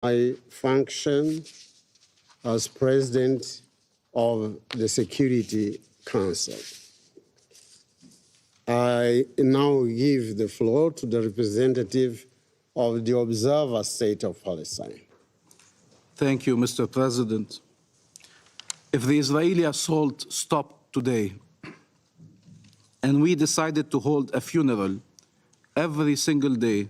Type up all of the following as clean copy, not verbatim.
I function as President of the Security Council. I now give the floor to the representative of the observer State of Palestine. Thank you, Mr. President. If the Israeli assault stopped today and we decided to hold a funeral every single day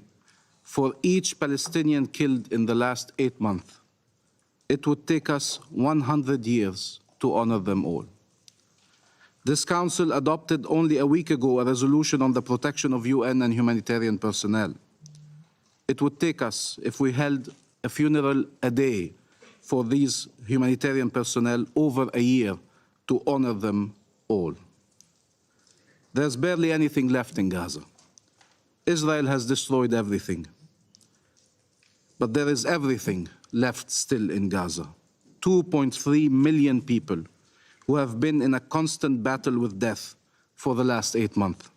for each Palestinian killed in the last 8 months, it would take us 100 years to honor them all. This Council adopted only a week ago a resolution on the protection of UN and humanitarian personnel. It would take us, if we held a funeral a day for these humanitarian personnel, over a year to honor them all. There's barely anything left in Gaza. Israel has destroyed everything. But there is everything left still in Gaza. 2.3 million people who have been in a constant battle with death for the last 8 months.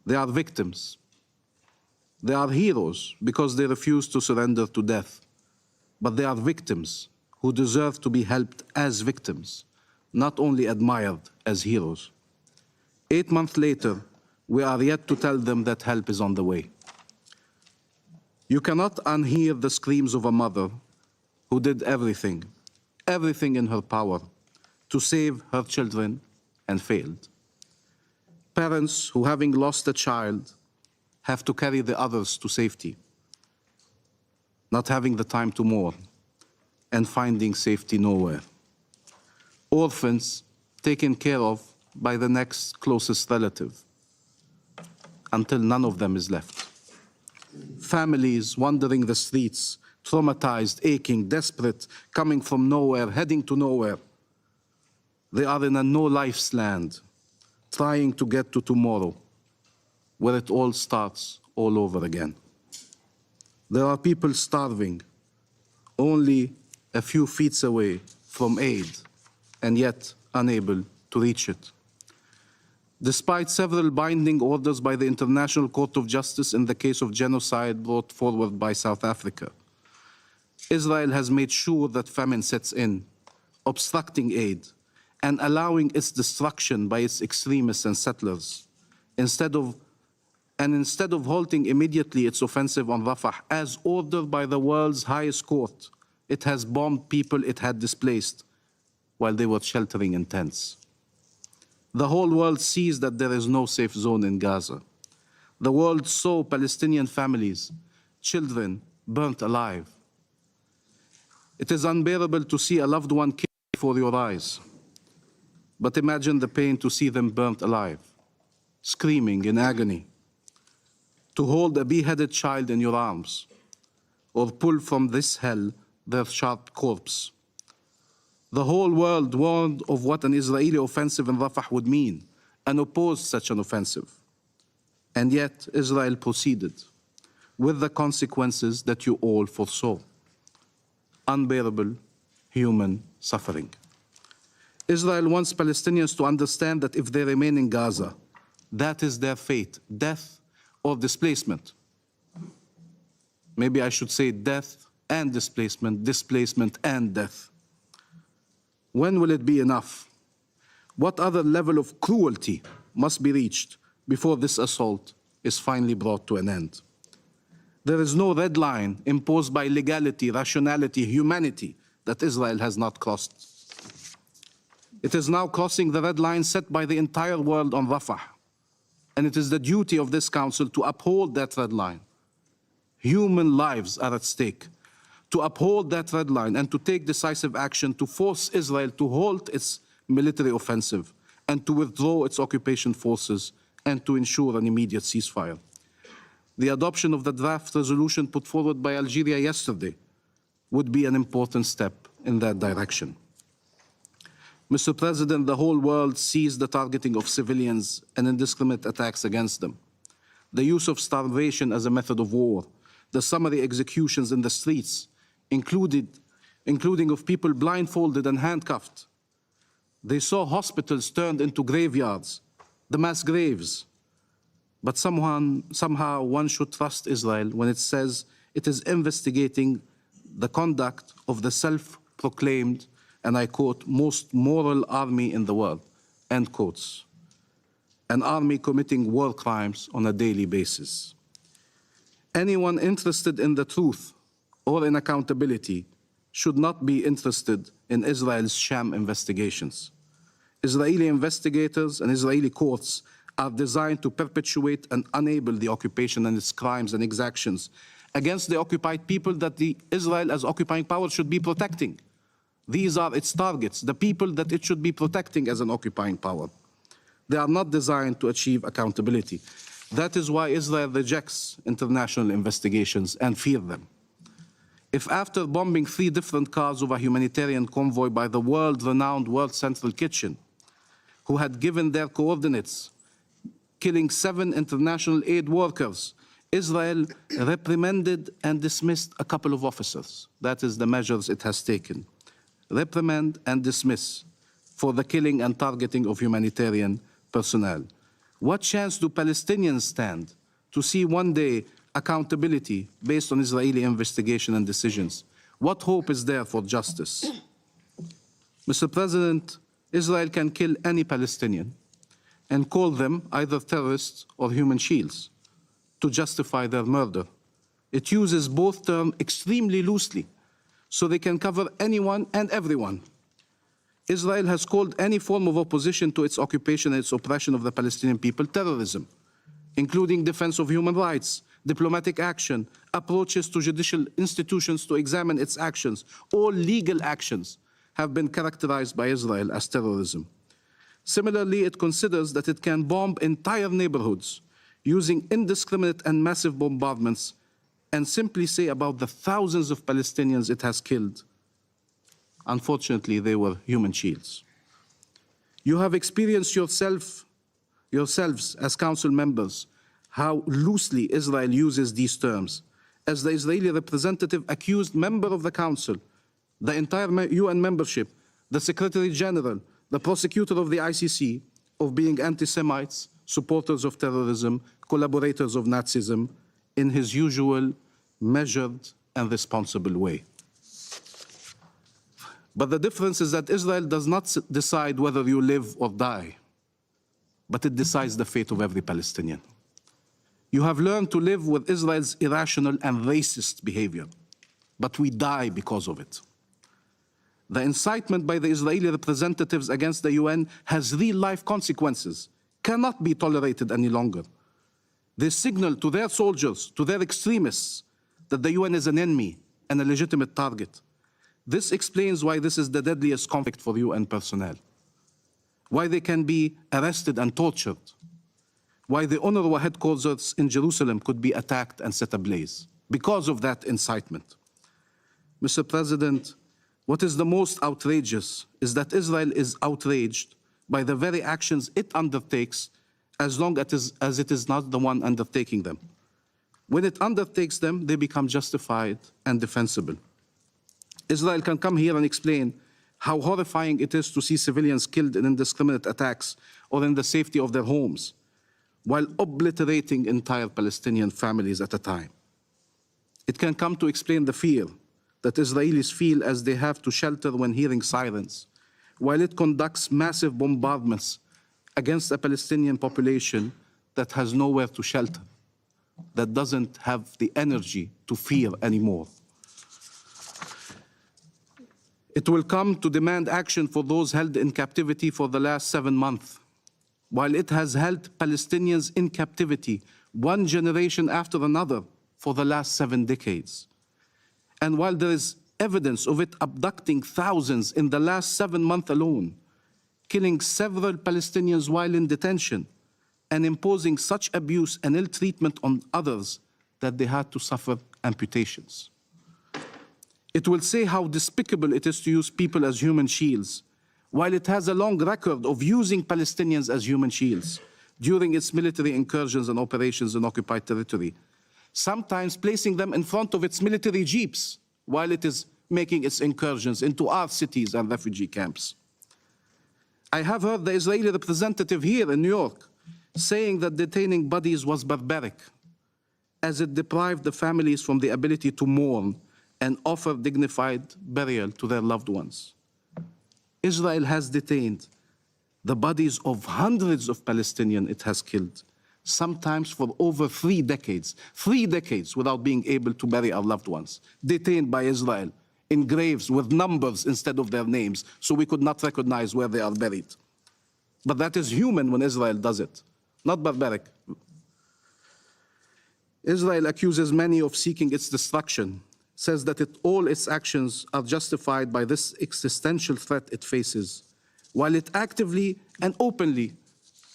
They are victims. They are heroes because they refuse to surrender to death. But they are victims who deserve to be helped as victims, not only admired as heroes. 8 months later, we are yet to tell them that help is on the way. You cannot unhear the screams of a mother who did everything in her power to save her children and failed. Parents who, having lost a child, have to carry the others to safety, not having the time to mourn and finding safety nowhere. Orphans taken care of by the next closest relative until none of them is left. Families wandering the streets, traumatized, aching, desperate, coming from nowhere, heading to nowhere. They are in a no-life's land, trying to get to tomorrow, where it all starts all over again. There are people starving, only a few feet away from aid, and yet unable to reach it. Despite several binding orders by the International Court of Justice in the case of genocide brought forward by South Africa, Israel has made sure that famine sets in, obstructing aid and allowing its destruction by its extremists and settlers. Instead of halting immediately its offensive on Rafah, as ordered by the world's highest court, it has bombed people it had displaced while they were sheltering in tents. The whole world sees that there is no safe zone in Gaza. The world saw Palestinian families, children burnt alive. It is unbearable to see a loved one killed before your eyes. But imagine the pain to see them burnt alive, screaming in agony, to hold a beheaded child in your arms, or pull from this hell their charred corpse. The whole world warned of what an Israeli offensive in Rafah would mean and opposed such an offensive. And yet Israel proceeded with the consequences that you all foresaw: unbearable human suffering. Israel wants Palestinians to understand that if they remain in Gaza, that is their fate, death or displacement. Maybe I should say death and displacement, displacement and death. When will it be enough? What other level of cruelty must be reached before this assault is finally brought to an end? There is no red line imposed by legality, rationality, humanity that Israel has not crossed. It is now crossing the red line set by the entire world on Rafah, and it is the duty of this Council to uphold that red line. Human lives are at stake. To uphold that red line and to take decisive action to force Israel to halt its military offensive and to withdraw its occupation forces and to ensure an immediate ceasefire. The adoption of the draft resolution put forward by Algeria yesterday would be an important step in that direction. Mr. President, the whole world sees the targeting of civilians and indiscriminate attacks against them, the use of starvation as a method of war, the summary executions in the streets, including of people blindfolded and handcuffed. They saw hospitals turned into graveyards, the mass graves. But somehow one should trust Israel when it says it is investigating the conduct of the self-proclaimed, and I quote, most moral army in the world, end quotes. An army committing war crimes on a daily basis. Anyone interested in the truth or in accountability should not be interested in Israel's sham investigations. Israeli investigators and Israeli courts are designed to perpetuate and enable the occupation and its crimes and exactions against the occupied people that Israel as occupying power should be protecting. These are its targets, the people that it should be protecting as an occupying power. They are not designed to achieve accountability. That is why Israel rejects international investigations and fears them. If after bombing 3 different cars of a humanitarian convoy by the world-renowned World Central Kitchen, who had given their coordinates, killing 7 international aid workers, Israel reprimanded and dismissed a couple of officers. That is the measures it has taken. Reprimand and dismiss for the killing and targeting of humanitarian personnel. What chance do Palestinians stand to see one day accountability based on Israeli investigation and decisions? What hope is there for justice? Mr. President, Israel can kill any Palestinian and call them either terrorists or human shields to justify their murder. It uses both terms extremely loosely, so they can cover anyone and everyone. Israel has called any form of opposition to its occupation and its oppression of the Palestinian people terrorism, including defense of human rights, diplomatic action, approaches to judicial institutions to examine its actions. All legal actions have been characterized by Israel as terrorism. Similarly, it considers that it can bomb entire neighborhoods using indiscriminate and massive bombardments and simply say about the thousands of Palestinians it has killed, unfortunately, they were human shields. You have experienced yourselves as council members how loosely Israel uses these terms. As the Israeli representative accused member of the council, the entire UN membership, the Secretary General, the prosecutor of the ICC, of being anti-Semites, supporters of terrorism, collaborators of Nazism, in his usual measured and responsible way. But the difference is that Israel does not decide whether you live or die, but it decides the fate of every Palestinian. You have learned to live with Israel's irrational and racist behavior, but we die because of it. The incitement by the Israeli representatives against the UN has real-life consequences, cannot be tolerated any longer. They signal to their soldiers, to their extremists, that the UN is an enemy and a legitimate target. This explains why this is the deadliest conflict for UN personnel, why they can be arrested and tortured, why the UNRWA headquarters in Jerusalem could be attacked and set ablaze, because of that incitement. Mr. President, what is the most outrageous is that Israel is outraged by the very actions it undertakes as long as it is not the one undertaking them. When it undertakes them, they become justified and defensible. Israel can come here and explain how horrifying it is to see civilians killed in indiscriminate attacks or in the safety of their homes, while obliterating entire Palestinian families at a time. It can come to explain the fear that Israelis feel as they have to shelter when hearing sirens, while it conducts massive bombardments against a Palestinian population that has nowhere to shelter, that doesn't have the energy to fear anymore. It will come to demand action for those held in captivity for the last 7 months, while it has held Palestinians in captivity one generation after another for the last 7 decades. And while there is evidence of it abducting thousands in the last 7 months alone, killing several Palestinians while in detention, and imposing such abuse and ill treatment on others that they had to suffer amputations. It will say how despicable it is to use people as human shields, while it has a long record of using Palestinians as human shields during its military incursions and operations in occupied territory, sometimes placing them in front of its military jeeps while it is making its incursions into our cities and refugee camps. I have heard the Israeli representative here in New York saying that detaining bodies was barbaric, as it deprived the families from the ability to mourn and offer dignified burial to their loved ones. Israel has detained the bodies of hundreds of Palestinians it has killed, sometimes for over 3 decades without being able to bury our loved ones, detained by Israel in graves with numbers instead of their names, so we could not recognize where they are buried. But that is human when Israel does it, not barbaric. Israel accuses many of seeking its destruction, says that all its actions are justified by this existential threat it faces, while it actively and openly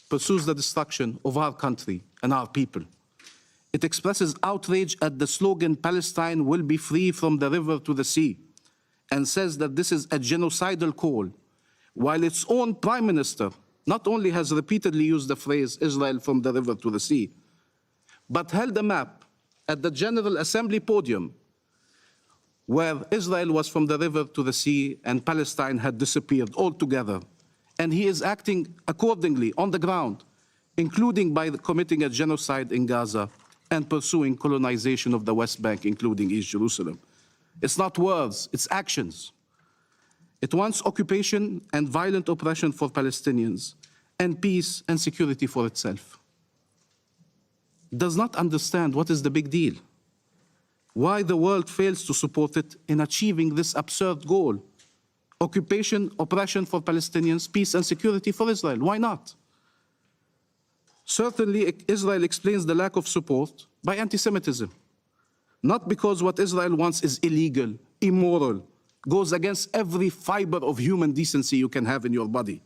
pursues the destruction of our country and our people. It expresses outrage at the slogan, "Palestine will be free from the river to the sea," and says that this is a genocidal call, while its own prime minister not only has repeatedly used the phrase "Israel from the river to the sea," but held a map at the General Assembly podium where Israel was from the river to the sea and Palestine had disappeared altogether. And he is acting accordingly on the ground, including by committing a genocide in Gaza and pursuing colonization of the West Bank, including East Jerusalem. It's not words, it's actions. It wants occupation and violent oppression for Palestinians and peace and security for itself. It does not understand what is the big deal, why the world fails to support it in achieving this absurd goal. Occupation, oppression for Palestinians, peace and security for Israel. Why not? Certainly, Israel explains the lack of support by anti-Semitism. Not because what Israel wants is illegal, immoral, goes against every fiber of human decency you can have in your body.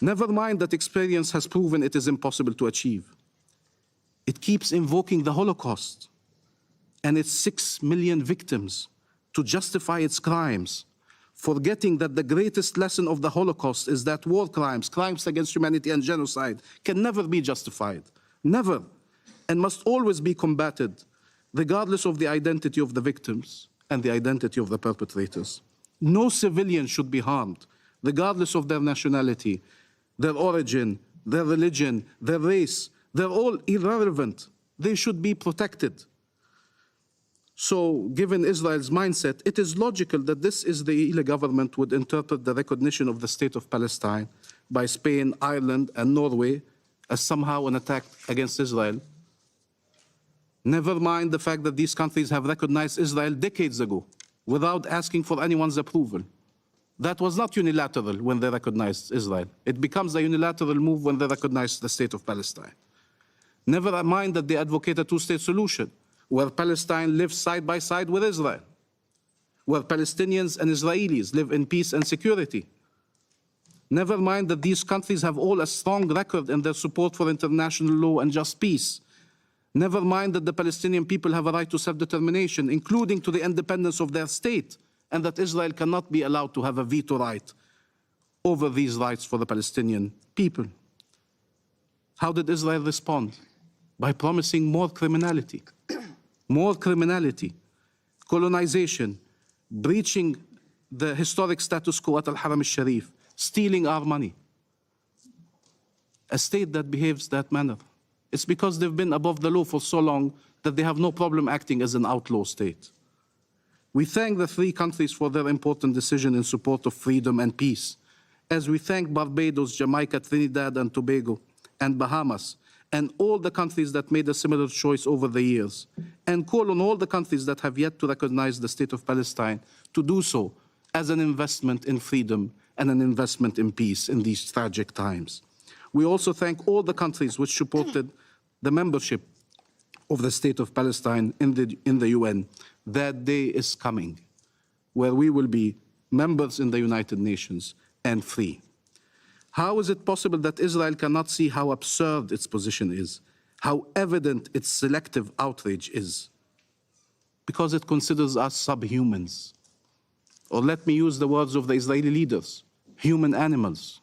Never mind that experience has proven it is impossible to achieve. It keeps invoking the Holocaust and its 6 million victims to justify its crimes, forgetting that the greatest lesson of the Holocaust is that war crimes, crimes against humanity and genocide can never be justified, never, and must always be combated, regardless of the identity of the victims and the identity of the perpetrators. No civilian should be harmed, regardless of their nationality, their origin, their religion, their race. They're all irrelevant. They should be protected. So, given Israel's mindset, it is logical that this Israeli government would interpret the recognition of the State of Palestine by Spain, Ireland, and Norway as somehow an attack against Israel. Never mind the fact that these countries have recognized Israel decades ago without asking for anyone's approval. That was not unilateral when they recognized Israel. It becomes a unilateral move when they recognize the State of Palestine. Never mind that they advocate a two-state solution, where Palestine lives side by side with Israel, where Palestinians and Israelis live in peace and security. Never mind that these countries have all a strong record in their support for international law and just peace. Never mind that the Palestinian people have a right to self-determination, including to the independence of their state, and that Israel cannot be allowed to have a veto right over these rights for the Palestinian people. How did Israel respond? By promising more criminality. More criminality, colonization, breaching the historic status quo at Al-Haram al-Sharif, stealing our money. A state that behaves that manner. It's because they've been above the law for so long that they have no problem acting as an outlaw state. We thank the 3 countries for their important decision in support of freedom and peace, as we thank Barbados, Jamaica, Trinidad and Tobago, and Bahamas, and all the countries that made a similar choice over the years, and call on all the countries that have yet to recognize the State of Palestine to do so as an investment in freedom and an investment in peace in these tragic times. We also thank all the countries which supported the membership of the State of Palestine in the UN. That day is coming, where we will be members in the United Nations and free. How is it possible that Israel cannot see how absurd its position is, how evident its selective outrage is? Because it considers us subhumans. Or let me use the words of the Israeli leaders, human animals.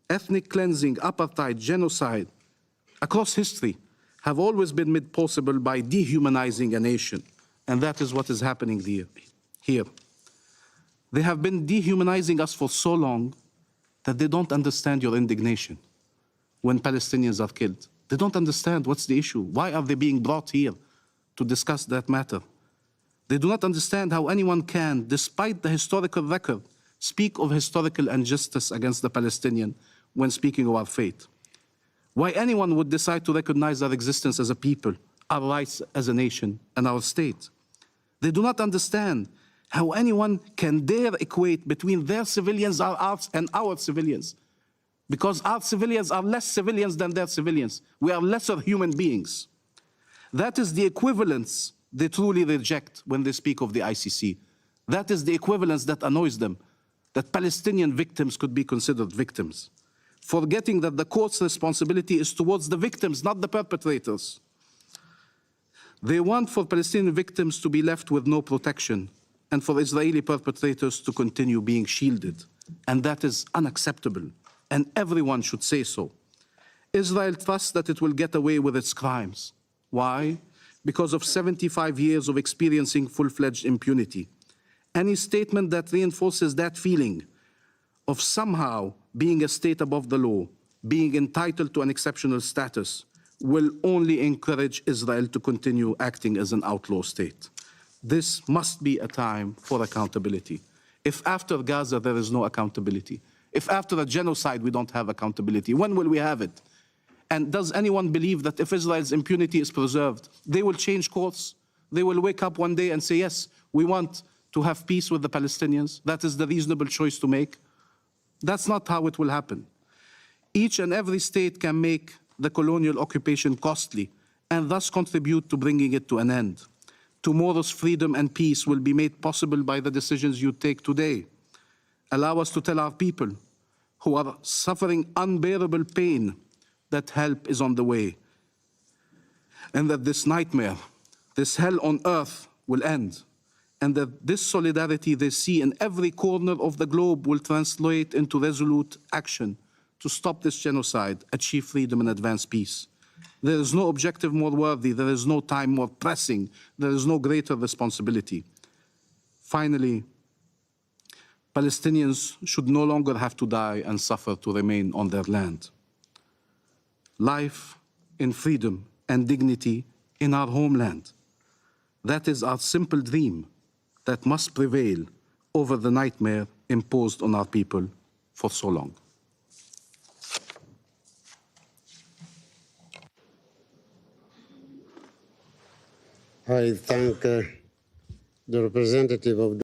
Ethnic cleansing, apartheid, genocide across history have always been made possible by dehumanizing a nation. And that is what is happening here. They have been dehumanizing us for so long that they don't understand your indignation when Palestinians are killed. They don't understand what's the issue. Why are they being brought here to discuss that matter? They do not understand how anyone can, despite the historical record, speak of historical injustice against the Palestinian when speaking of our fate. Why anyone would decide to recognize our existence as a people, our rights as a nation, and our state. They do not understand how anyone can dare equate between their civilians and our civilians. Because our civilians are less civilians than their civilians. We are lesser human beings. That is the equivalence they truly reject when they speak of the ICC. That is the equivalence that annoys them, that Palestinian victims could be considered victims, forgetting that the court's responsibility is towards the victims, not the perpetrators. They want for Palestinian victims to be left with no protection and for Israeli perpetrators to continue being shielded. And that is unacceptable, and everyone should say so. Israel trusts that it will get away with its crimes. Why? Because of 75 years of experiencing full-fledged impunity. Any statement that reinforces that feeling of somehow being a state above the law, being entitled to an exceptional status, will only encourage Israel to continue acting as an outlaw state. This must be a time for accountability. If after Gaza there is no accountability, if after a genocide we don't have accountability, when will we have it? And does anyone believe that if Israel's impunity is preserved, they will change course? They will wake up one day and say, yes, we want to have peace with the Palestinians. That is the reasonable choice to make. That's not how it will happen. Each and every state can make the colonial occupation costly and thus contribute to bringing it to an end. Tomorrow's freedom and peace will be made possible by the decisions you take today. Allow us to tell our people who are suffering unbearable pain that help is on the way, and that this nightmare, this hell on earth will end, and that this solidarity they see in every corner of the globe will translate into resolute action to stop this genocide, achieve freedom and advance peace. There is no objective more worthy, there is no time more pressing, there is no greater responsibility. Finally, Palestinians should no longer have to die and suffer to remain on their land. Life in freedom and dignity in our homeland. That is our simple dream that must prevail over the nightmare imposed on our people for so long. I thank the representative of